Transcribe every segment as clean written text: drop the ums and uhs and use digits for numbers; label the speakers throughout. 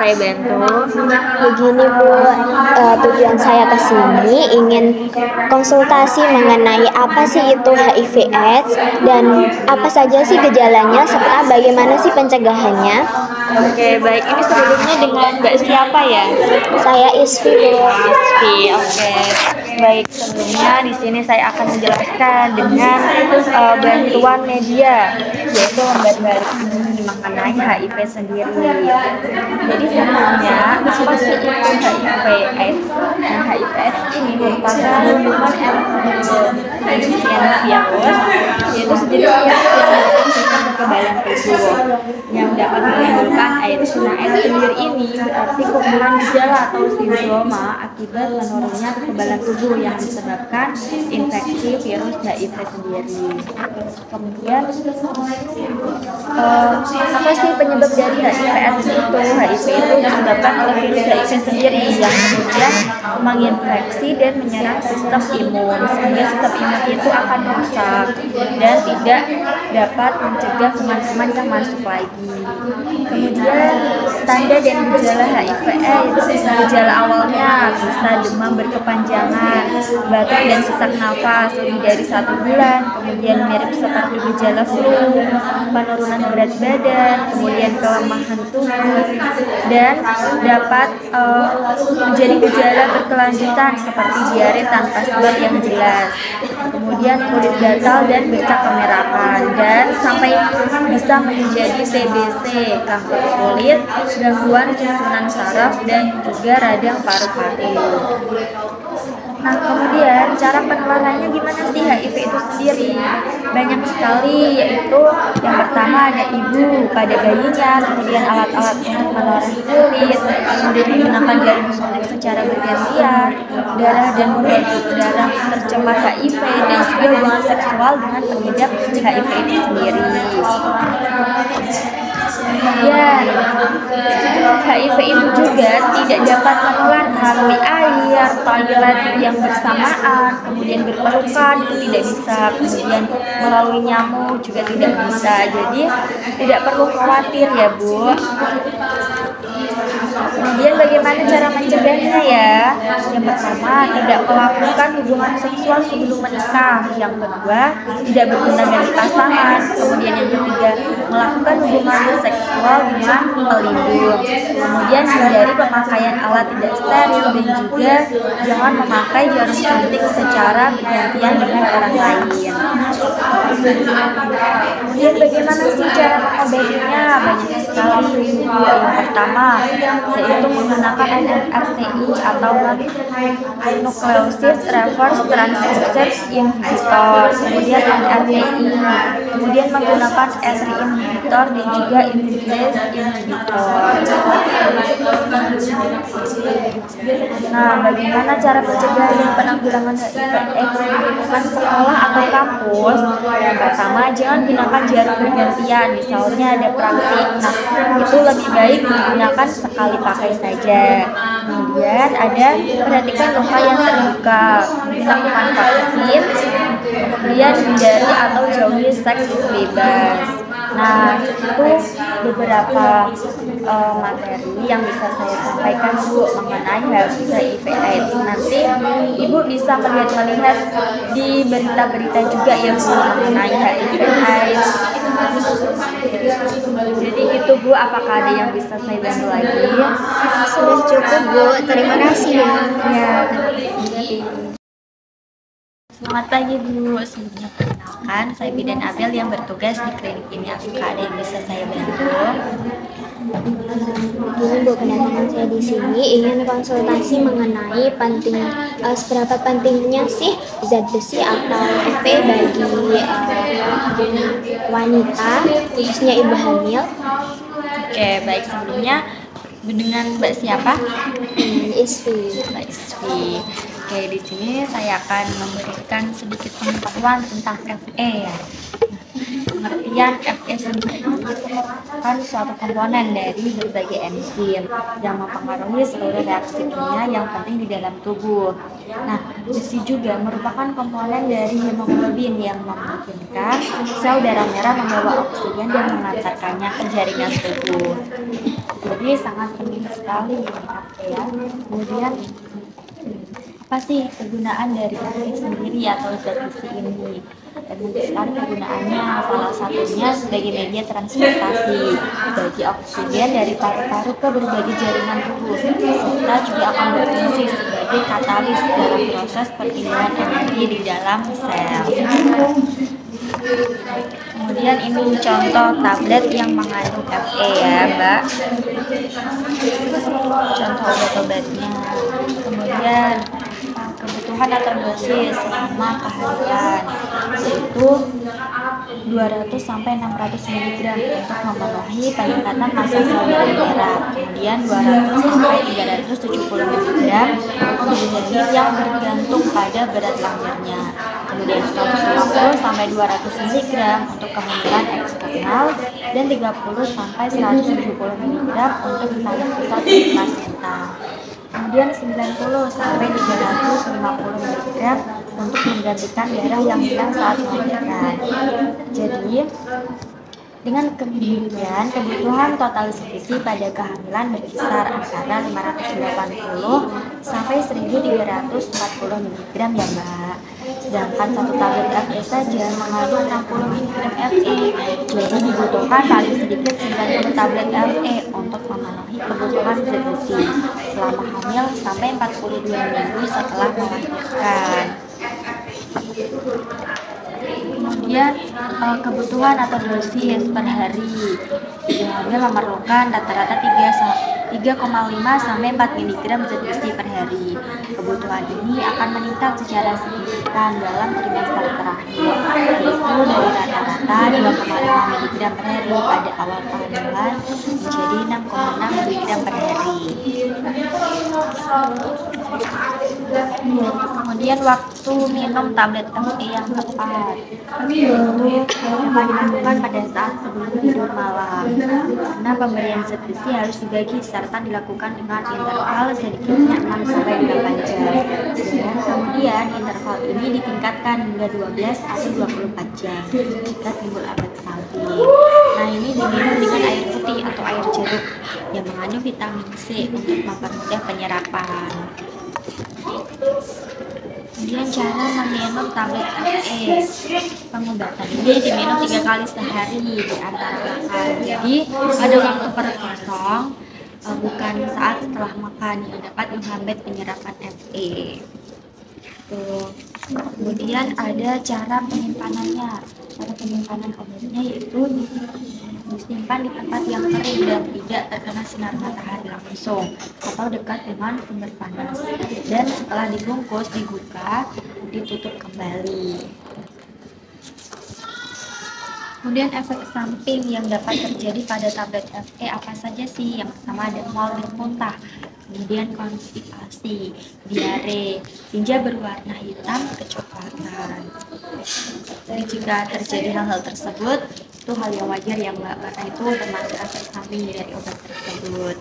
Speaker 1: saya bantu?
Speaker 2: Begini Bu, tujuan saya ke sini ingin konsultasi mengenai apa sih itu HIV/AIDS dan apa saja sih gejalanya serta bagaimana sih pencegahannya.
Speaker 1: Oke, baik. Ini sebelumnya dengan Mbak siapa ya?
Speaker 2: Saya Isfi Bu.
Speaker 1: Isfi, oke. Baik, sebelumnya di sini saya akan menjelaskan dengan bantuan media, yaitu lembar baru mengenai HIV sendiri. Jadi sebelumnya apa sih itu HIV/AIDS? Nah, HIV/AIDS ini merupakan hubungan jenis virus, yaitu sejenis virus yang membentuk sistem kekebalan tubuh yang dapat menimbulkan AIDS. Nah, AIDS sendiri ini berarti kumpulan gejala atau sindroma akibat menurunnya kekebalan tubuh yang disebabkan infeksi virus HIV sendiri. Kemudian apa sih penyebab dari HIV/AIDS itu? HIV itu disebabkan oleh virus HIV sendiri yang kemudian menginfeksi dan menyerang sistem imun, sehingga sistem imun itu akan rusak dan tidak dapat mencegah kuman-kuman yang masuk lagi. Kemudian tanda dan gejala HIV/AIDS, gejala awalnya bisa demam berkepanjangan, batuk dan sesak nafas lebih dari 1 bulan, kemudian mirip seperti gejala flu, penurunan berat badan, kemudian kelemahan tubuh, dan dapat menjadi gejala berkelanjutan seperti diare tanpa sebab yang jelas, kemudian kulit gatal dan bercak kemerahan, dan sampai bisa menjadi TBC, kanker kulit, gangguan susunan saraf, dan juga radang paru-paru. Nah, kemudian cara penularannya gimana sih HIV itu sendiri? Banyak sekali, yaitu yang pertama ada ibu pada bayinya, kemudian alat-alat untuk menolak kulit, kemudian menggunakan jarum suntik secara bergantian, darah dan darah tercemar HIV, dan juga hubungan seksual dengan pengidap HIV itu sendiri. Kemudian HIV itu juga tidak dapat menular melalui air, toilet yang bersamaan, kemudian berpelukan itu tidak bisa, kemudian melalui nyamuk juga tidak bisa. Jadi tidak perlu khawatir ya Bu. Kemudian bagaimana cara mencegahnya ya? Yang pertama, tidak melakukan hubungan seksual sebelum menikah. Yang kedua, tidak berguna dari pasangan. Kemudian yang ketiga, melakukan hubungan seksual dengan pelindung. Kemudian hindari pemakaian alat tidak steril dan juga jangan memakai jarum suntik secara bergantian dengan orang lain. Kemudian bagaimana sih cara mengobatinya? Banyak sekali. Yang pertama, yaitu menggunakan NRTI atau Nucleoside Reverse Transcriptase Inhibitor, kemudian NRTI, kemudian menggunakan entry inhibitor dan juga integrase inhibitor. Nah, bagaimana cara pencegahan dan penanggulangan HIV/AIDS di lingkungan sekolah atau kampus? Yang pertama, jangan gunakan jarum bergantian, misalnya ada praktik. Nah, itu lebih baik digunakan sekali pakai saja. Kemudian ada perhatikan luka yang terbuka, lakukan vaksin, kemudian hindari atau jauhi seks bebas. Nah, itu beberapa materi yang bisa saya sampaikan Bu mengenai HIV/AIDS. Nanti Ibu bisa melihat di berita-berita juga yang mengenai HIV/AIDS. Jadi itu Bu, apakah ada yang bisa saya bantu lagi?
Speaker 2: Sudah cukup Bu, terima kasih ya.
Speaker 1: Selamat pagi Bu, sebelumnya perkenalkan saya Bidan Abel yang bertugas di klinik ini. Apakah ada yang bisa saya bantu?
Speaker 2: Begini Bu, kedatangan saya di sini ingin konsultasi mengenai seberapa pentingnya sih zat besi atau Fe bagi wanita, khususnya ibu hamil.
Speaker 1: Oke, baik, sebelumnya dengan Mbak siapa?
Speaker 2: Isfi.
Speaker 1: Mbak Isfi. Oke, di sini saya akan memberikan sedikit pengetahuan tentang Fe ya. Pengertian Fe sendiri merupakan suatu komponen dari berbagai enzim yang mempengaruhi seluruh reaksi kimia yang penting di dalam tubuh. Nah, besi juga merupakan komponen dari hemoglobin yang memungkinkan sel darah merah membawa oksigen dan mengantarkannya ke jaringan tubuh. Jadi sangat penting sekali ya. Kemudian apa sih kegunaan dari FE sendiri atau zat besi ini? Dan untuk sekali kegunaannya, salah satunya sebagai media transportasi bagi oksigen dari paru-paru ke berbagai jaringan tubuh, serta juga akan berfungsi sebagai katalis dalam proses perpindahan energi di dalam sel. Kemudian ini contoh tablet yang mengandung Fe ya Mbak, contoh obat-obatnya. Kemudian kebutuhan atau dosis selama kehamilan yaitu 200 sampai 600 mg untuk memenuhi peningkatan massa sel darah merah. Kemudian 200 sampai 370 mg untuk janin yang bergantung pada berat lahirnya. Kemudian 150 sampai 200 mg untuk kehamilan eksternal dan 30 sampai 170 mg untuk pada pusat plasenta. Kemudian 90 sampai 350 mg untuk menggantikan darah yang hilang saat melahirkan. Jadi dengan demikian, kebutuhan total gizi pada kehamilan berkisar antara 580 sampai 1340 mg ya Mbak. Sedangkan satu tablet Fe saja mengandung 60 mg Fe. Jadi dibutuhkan paling sedikit 90 tablet Fe untuk memenuhi kebutuhan zat besi selama hamil sampai 42 minggu setelah melahirkan. Kemudian kebutuhan atau dosis per hari ibu hamil memerlukan rata-rata 3,5 sampai 4 mg zat besi per hari. Kebutuhan ini akan meningkat secara signifikan dalam trimester terakhir, yaitu dari rata-rata 2,5 mg per hari pada awal kehamilan menjadi 6,6 mg per hari. Kemudian waktu minum tablet Fe yang tepat yaitu dapat dilakukan pada saat sebelum tidur malam, karena pemberian zat besi harus dibagi serta dilakukan dengan interval sedikitnya 6 sampai 8 jam. Dan kemudian interval ini ditingkatkan hingga 12 atau 24 jam jika timbul efek samping. Nah, ini diminum dengan air putih atau air jeruk yang mengandung vitamin C untuk mempermudah penyerapan. Kemudian cara meminum tablet Fe. Pengobatan ini diminum 3 kali sehari di antara makan. Jadi pada waktu perut kosong, bukan saat setelah makan, yang dapat menghambat penyerapan Fe. Kemudian ada cara penyimpanannya. Cara penyimpanan obatnya yaitu disimpan di tempat yang kering dan tidak terkena sinar matahari langsung atau dekat dengan sumber panas. Dan setelah dibungkus, dibuka, ditutup kembali. Kemudian efek samping yang dapat terjadi pada tablet Fe apa saja sih? Yang pertama ada mual dan muntah, kemudian konstipasi, diare, tinja berwarna hitam kecoklatan. Jadi jika terjadi hal-hal tersebut, itu hal yang wajar ya Mbak, karena itu termasuk efek samping dari obat tersebut.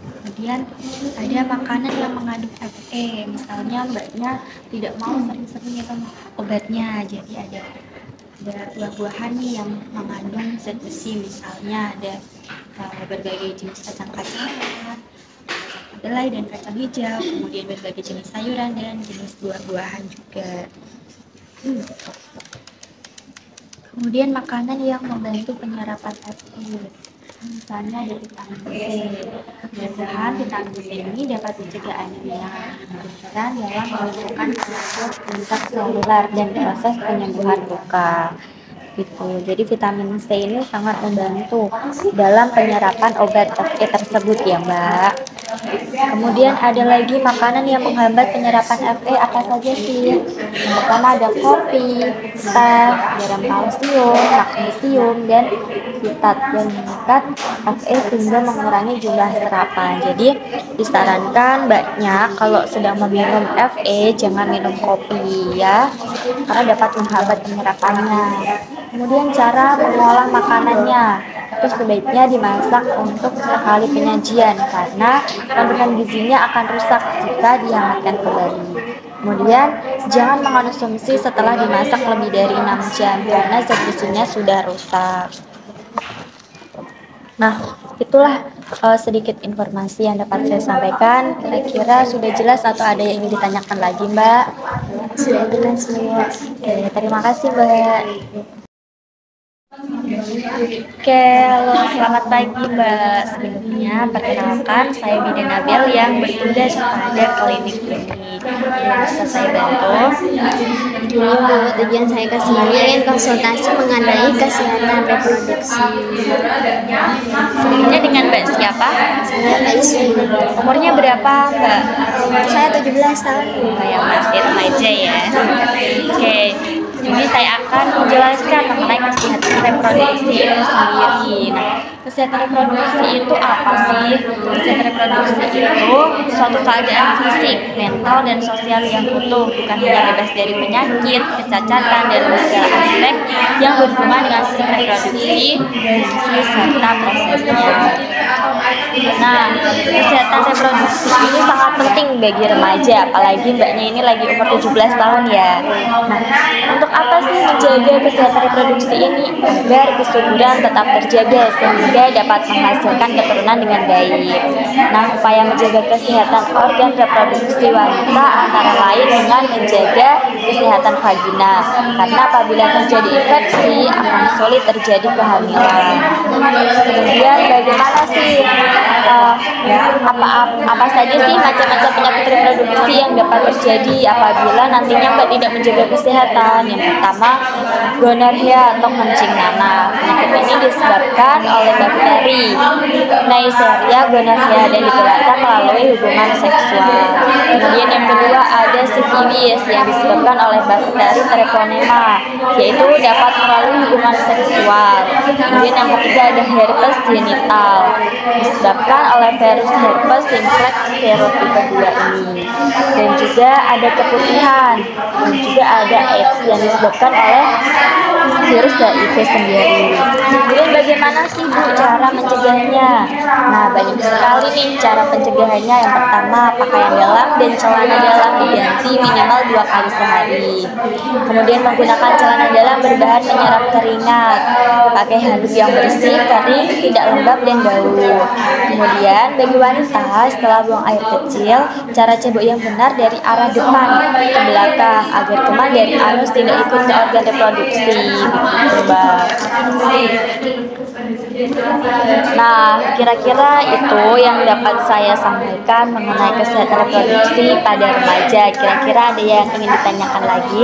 Speaker 1: Kemudian ada makanan yang mengandung Fe, misalnya Mbaknya tidak mau sering-sering minum obatnya, jadi ada buah-buahan nih yang mengandung zat besi, misalnya ada berbagai jenis kacang-kacangan, kedelai dan kacang hijau, kemudian berbagai jenis sayuran dan jenis buah-buahan juga. Kemudian makanan yang membantu penyerapan Fe, misalnya ada vitamin C. Mudah-mudahan vitamin C ini dapat mencegah anemia dan dalam melakukan proses interselular dan proses penyembuhan luka. Gitu. Jadi vitamin C ini sangat membantu dalam penyerapan obat Fe tersebut ya Mbak. Kemudian ada lagi makanan yang menghambat penyerapan Fe, apa saja sih? Yang pertama ada kopi, teh, garam kalsium, magnesium, dan fitat yang mengikat Fe sehingga mengurangi jumlah serapan. Jadi disarankan Mbaknya kalau sedang meminum Fe jangan minum kopi ya, karena dapat menghambat penyerapannya. Kemudian cara mengolah makanannya, itu sebaiknya dimasak untuk sekali penyajian karena kandungan gizinya akan rusak jika dihangatkan kembali. Kemudian jangan mengonsumsi setelah dimasak lebih dari 6 jam karena zat besinya sudah rusak. Nah, itulah sedikit informasi yang dapat saya sampaikan. Kira-kira sudah jelas atau ada yang ingin ditanyakan lagi, Mbak?
Speaker 2: Sudah jelas, Bu.
Speaker 1: Oke, terima kasih, Mbak. Oke, halo, selamat pagi Mbak. Sebelumnya, perkenalkan saya Bida Nabil yang bertugas pada klinik ini. Bisa saya bantu?
Speaker 2: Ini Bu, tujuan saya ke sini ingin konsultasi mengenai kesehatan reproduksi.
Speaker 1: Sebelumnya dengan Mbak siapa?
Speaker 2: Saya Mbak Iswi.
Speaker 1: Umurnya berapa Mbak?
Speaker 2: Saya 17 tahun.
Speaker 1: Yang masih remaja ya. Oke, ini saya akan menjelaskan mengenai kesehatan reproduksi itu sendiri. Nah, kesehatan reproduksi itu apa sih? Kesehatan reproduksi itu suatu keadaan fisik, mental, dan sosial yang utuh, bukan hanya bebas dari penyakit, kecacatan, dan segala aspek yang berhubungan dengan sistem reproduksi, fungsi, serta prosesnya. Nah, kesehatan reproduksi ini sangat penting bagi remaja, apalagi mbaknya ini lagi umur 17 tahun ya. Nah, untuk apa sih menjaga kesehatan reproduksi ini? Agar kesuburan tetap terjaga sehingga dapat menghasilkan keturunan dengan baik. Nah, upaya menjaga kesehatan organ reproduksi wanita antara lain dengan menjaga kesehatan vagina, karena apabila terjadi infeksi akan sulit terjadi kehamilan. Kemudian bagaimana sih apa saja sih macam-macam penyakit reproduksi yang dapat terjadi apabila nantinya Mbak tidak menjaga kesehatan? Yang pertama, gonorrhea atau kencing nanah. Penyakit ini disebabkan oleh bakteri Neisseria gonorrhea dan ditularkan melalui hubungan seksual. Kemudian yang kedua ada sifilis yang disebabkan oleh bakteri Treponema, yaitu dapat melalui hubungan seksual. Kemudian yang ketiga ada herpes genital, disebabkan oleh virus herpes simplex serotipe 2 ini. Dan juga ada keputihan, dan juga ada AIDS yang disebabkan oleh virus HIV sendiri. Kemudian bagaimana sih Bu cara mencegahnya? Nah, banyak sekali nih cara pencegahannya. Yang pertama, pakaian dalam dan celana dalam diganti minimal 2 kali sehari. Kemudian menggunakan celana dalam berbahan menyerap keringat, pakai handuk yang bersih, kering, tidak lembab dan bau. Kemudian bagi wanita setelah buang air kecil, cara cebok yang benar dari arah depan ke belakang agar kuman dari anus tidak ikut ke organ reproduksi. Begitu, Mbak. Nah, kira-kira itu yang dapat saya sampaikan mengenai kesehatan reproduksi pada remaja. Kira-kira ada yang ingin ditanyakan lagi?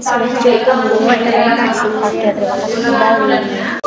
Speaker 2: Sudah cukup Bu, terima kasih.
Speaker 1: Oke, terima kasih kembali.